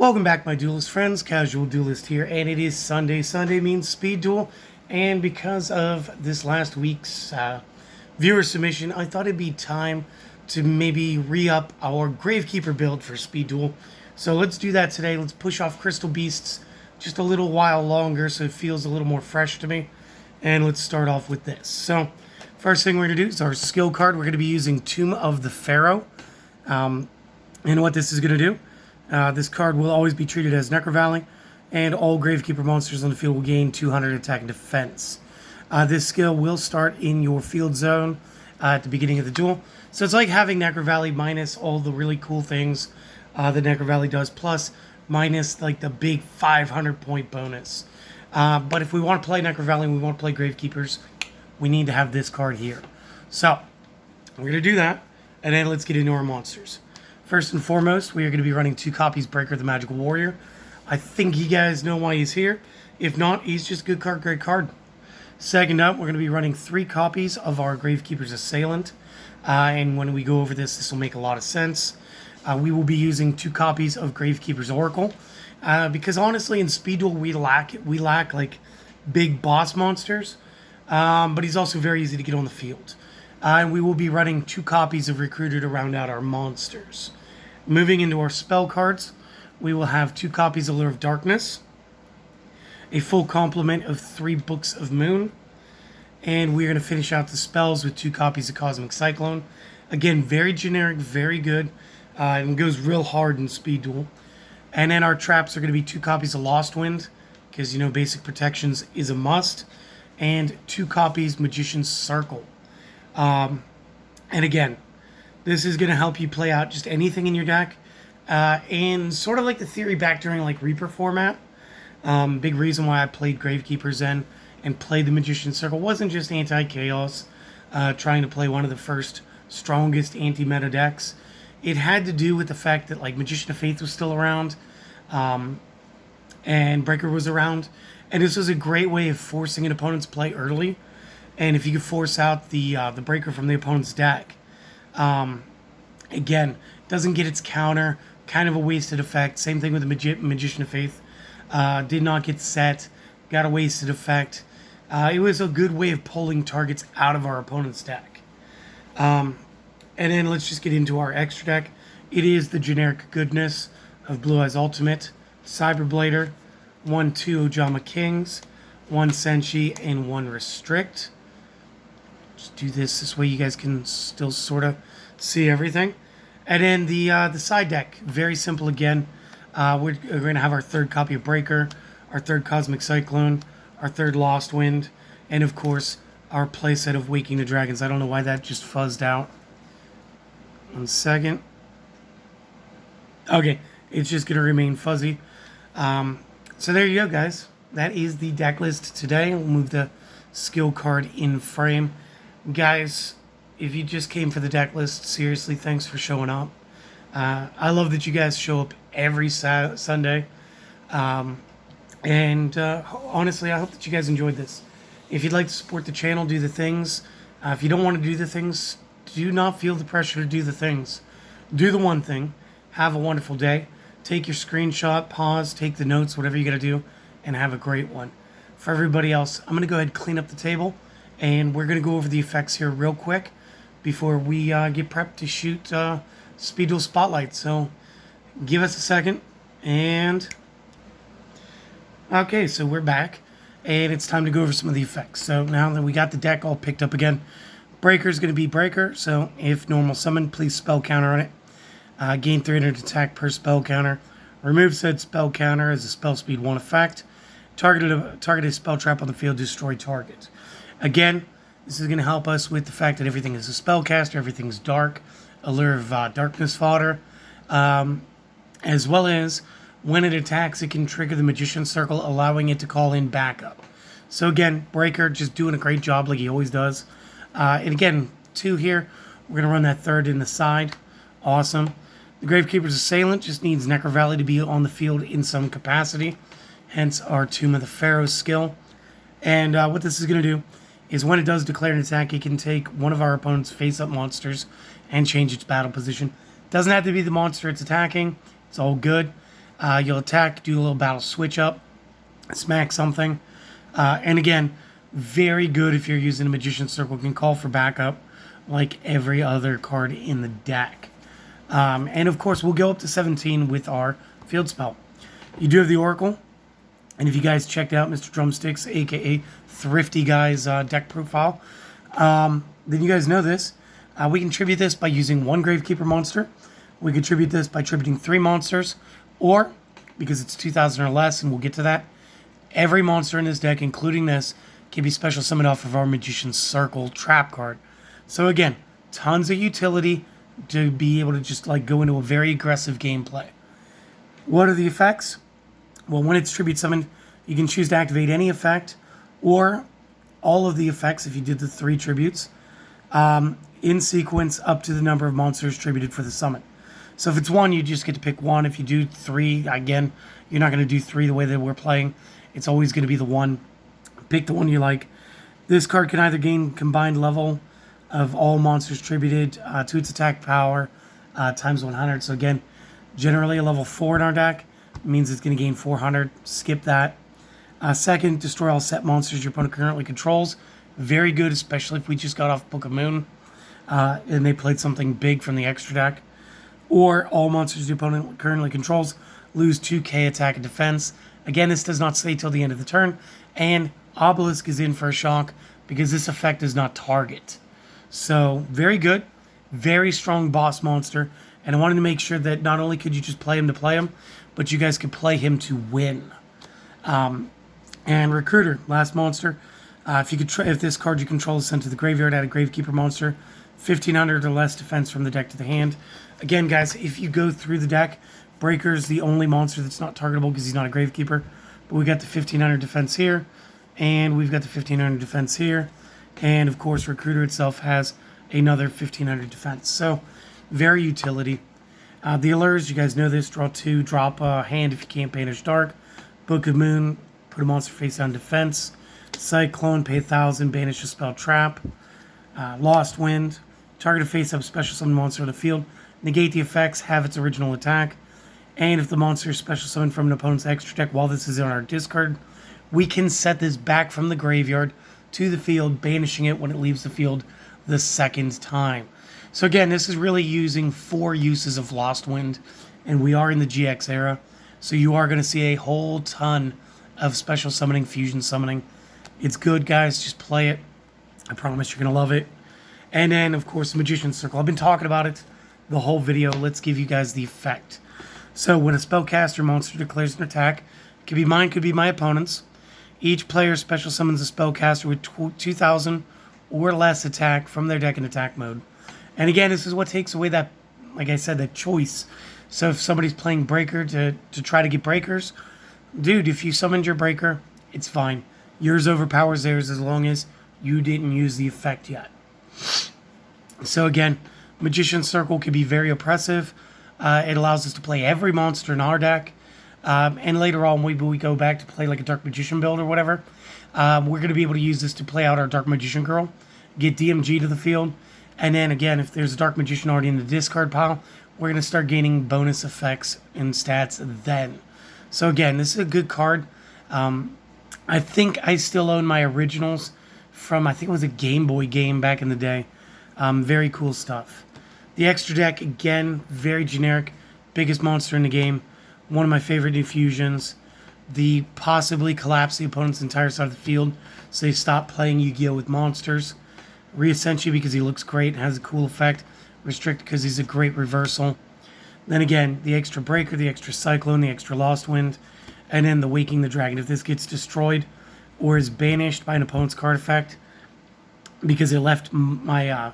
Welcome back, my duelist friends. Casual Duelist here, and it is Sunday. Sunday means speed duel, and because of this last week's viewer submission, I thought it'd be time to maybe re-up our Gravekeeper build for speed duel. So let's do that today. Let's push off Crystal Beasts just a little while longer so it feels a little more fresh to me. And let's start off with this. So first thing we're going to do is our skill card. We're going to be using Tomb of the Pharaoh. And what this is going to do, this card will always be treated as Necro Valley, and all Gravekeeper monsters on the field will gain 200 attack and defense. This skill will start in your field zone at the beginning of the duel. So it's like having Necro Valley minus all the really cool things that Necro Valley does, plus minus like the big 500 point bonus. But if we want to play Necro Valley and we want to play Gravekeepers, we need to have this card here. So we're going to do that, and then let's get into our monsters. First and foremost, we are going to be running 2 copies Breaker the Magical Warrior. I think you guys know why he's here. If not, he's just a good card, great card. Second up, we're going to be running 3 copies of our Gravekeeper's Assailant. And when we go over this, this will make a lot of sense. We will be using 2 copies of Gravekeeper's Oracle. Because honestly, in Speed Duel, we lack like big boss monsters. But he's also very easy to get on the field. And we will be running 2 copies of Recruiter to round out our monsters. Moving into our spell cards, we will have 2 copies of Lure of Darkness, a full complement of 3 Books of Moon, and we're going to finish out the spells with 2 copies of Cosmic Cyclone. Again, very generic, very good, and goes real hard in Speed Duel. And then our traps are going to be 2 copies of Lost Wind, because, you know, basic protections is a must, and 2 copies Magician's Circle. And again, this is going to help you play out just anything in your deck. And sort of like the theory back during like Reaper format. Big reason why I played Gravekeeper Zen and played the Magician's Circle wasn't just anti-chaos, trying to play one of the first strongest anti-meta decks. It had to do with the fact that like Magician of Faith was still around, and Breaker was around. And this was a great way of forcing an opponent's play early. And if you could force out the Breaker from the opponent's deck, again, doesn't get its counter, kind of a wasted effect. Same thing with the Magician of Faith. Did not get set, got a wasted effect. It was a good way of pulling targets out of our opponent's deck. And then let's just get into our extra deck. It is the generic goodness of Blue Eyes Ultimate, Cyberblader, 1/2 Ojama Kings, 1 Senshi, and 1 Restrict. Just do this way you guys can still sort of see everything. And then the side deck, very simple again. We're going to have our 3rd copy of Breaker, our 3rd Cosmic Cyclone, our 3rd Lost Wind, and of course our playset of Waking the Dragons. I don't know why that just fuzzed out. 1 second. Okay, it's just going to remain fuzzy. So there you go, guys. That is the deck list today. We'll move the skill card in frame. Guys, if you just came for the deck list, seriously, thanks for showing up. I love that you guys show up every Sunday. And honestly, I hope that you guys enjoyed this. If you'd like to support the channel, do the things. If you don't want to do the things, do not feel the pressure to do the things. Do the one thing. Have a wonderful day. Take your screenshot, pause, take the notes, whatever you got to do, and have a great one. For everybody else, I'm going to go ahead and clean up the table, and we're going to go over the effects here real quick before we get prepped to shoot Speed Duel Spotlight. So give us a second. And okay, so we're back, and it's time to go over some of the effects. So now that we got the deck all picked up again, Breaker is going to be Breaker. So if normal summon, please spell counter on it. Gain 300 attack per spell counter. Remove said spell counter as a spell speed 1 effect. Target a spell trap on the field, destroy target. Again, this is going to help us with the fact that everything is a spellcaster, everything's dark, Allure of Darkness fodder, as well as when it attacks, it can trigger the Magician's Circle, allowing it to call in backup. So again, Breaker just doing a great job like he always does. And again, 2 here, we're going to run that 3rd in the side. Awesome. The Gravekeeper's Assailant just needs Necro Valley to be on the field in some capacity, hence our Tomb of the Pharaoh skill. And what this is going to do is when it does declare an attack, it can take one of our opponent's face-up monsters and change its battle position. Doesn't have to be the monster it's attacking. It's all good. You'll attack, do a little battle switch up, smack something. And again, very good if you're using a Magician's Circle. Can call for backup like every other card in the deck. And of course, we'll go up to 17 with our field spell. You do have the Oracle. And if you guys checked out Mr. Drumsticks, aka Thrifty Guy's deck profile, then you guys know this. We can tribute this by using one Gravekeeper monster. We can tribute this by tributing 3 monsters. Or, because it's 2,000 or less, and we'll get to that, every monster in this deck, including this, can be special summoned off of our Magician's Circle trap card. So again, tons of utility to be able to just like go into a very aggressive gameplay. What are the effects? Well, when it's tribute summoned, you can choose to activate any effect or all of the effects if you did the 3 tributes in sequence up to the number of monsters tributed for the summon. So if it's 1, you just get to pick 1. If you do 3, again, you're not going to do 3 the way that we're playing. It's always going to be the 1. Pick the one you like. This card can either gain combined level of all monsters tributed to its attack power times 100. So again, generally a level 4 in our deck means it's going to gain 400. Skip that. Second, destroy all set monsters your opponent currently controls. Very good, especially if we just got off Book of Moon and they played something big from the extra deck. Or all monsters your opponent currently controls lose 2k attack and defense. Again, this does not stay till the end of the turn. And Obelisk is in for a shock because this effect does not target. So, very good. Very strong boss monster. And I wanted to make sure that not only could you just play him to play him, but you guys could play him to win. And Recruiter, last monster. If this card you control is sent to the graveyard, add a Gravekeeper monster. 1,500 or less defense from the deck to the hand. Again, guys, if you go through the deck, Breaker's the only monster that's not targetable because he's not a Gravekeeper. But we got the 1,500 defense here, and we've got the 1,500 defense here. And, of course, Recruiter itself has another 1,500 defense. So, very utility. The allures, you guys know this. Draw 2, drop a hand if you can't banish Dark. Book of Moon, put a monster face down defense. Cyclone, pay 1,000, banish a spell trap. Lost Wind, target a face-up special summon monster on the field. Negate the effects, have its original attack. And if the monster is special summoned from an opponent's extra deck while this is in our discard, we can set this back from the graveyard to the field, banishing it when it leaves the field the second time. So again, this is really using 4 uses of Lost Wind, and we are in the GX era. So you are going to see a whole ton of special summoning, fusion summoning. It's good, guys. Just play it. I promise you're going to love it. And then, of course, the Magician's Circle. I've been talking about it the whole video. Let's give you guys the effect. So when a spellcaster monster declares an attack, it could be mine, could be my opponent's. Each player special summons a spellcaster with 2,000 or less attack from their deck in attack mode. And again, this is what takes away that, like I said, that choice. So if somebody's playing Breaker to try to get breakers, dude, if you summoned your Breaker, it's fine. Yours overpowers theirs as long as you didn't use the effect yet. So again, Magician's Circle can be very oppressive. It allows us to play every monster in our deck. And later on, maybe we go back to play like a Dark Magician build or whatever. We're going to be able to use this to play out our Dark Magician Girl. Get DMG to the field. And then again, if there's a Dark Magician already in the discard pile, we're going to start gaining bonus effects and stats then. So again, this is a good card. I think I still own my originals from, I think it was a Game Boy game back in the day. Very cool stuff. The extra deck, again, very generic. Biggest monster in the game. One of my favorite infusions. The possibly collapse the opponent's entire side of the field, so they stop playing Yu-Gi-Oh! With monsters. Reascent you because he looks great and has a cool effect. Restrict because he's a great reversal. Then again, the extra Breaker, the extra Cyclone, the extra Lost Wind, and then the Waking the Dragon. If this gets destroyed or is banished by an opponent's card effect because it left my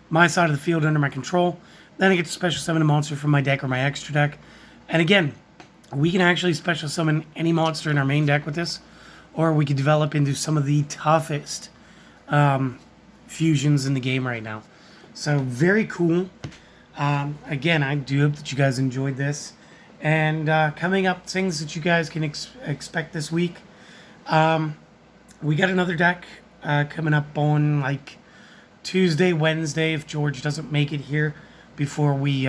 my side of the field under my control, then I get to special summon a monster from my deck or my extra deck. And again, we can actually special summon any monster in our main deck with this, or we could develop into some of the toughest fusions in the game right now. So very cool. Again, I do hope that you guys enjoyed this. And coming up, things that you guys can expect this week. We got another deck coming up on like Tuesday, Wednesday, if George doesn't make it here before we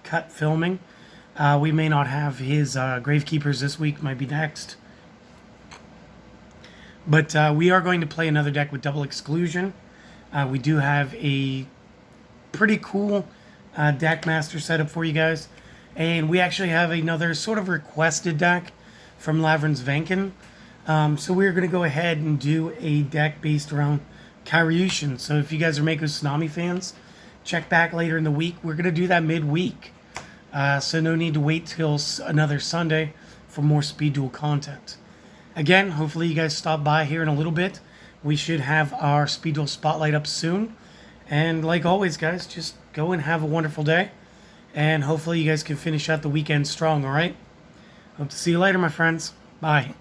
cut filming. We may not have his Gravekeepers this week, might be next. But we are going to play another deck with double exclusion. We do have a pretty cool deck master setup for you guys. And we actually have another sort of requested deck from Lavrin's Vankin. So we're going to go ahead and do a deck based around Karyushin. So if you guys are Mako Tsunami fans, check back later in the week. We're going to do that midweek. So no need to wait till another Sunday for more Speed Duel content. Again, hopefully you guys stop by here in a little bit. We should have our Speed Duel Spotlight up soon. And like always, guys, just go and have a wonderful day. And hopefully you guys can finish out the weekend strong, alright? Hope to see you later, my friends. Bye.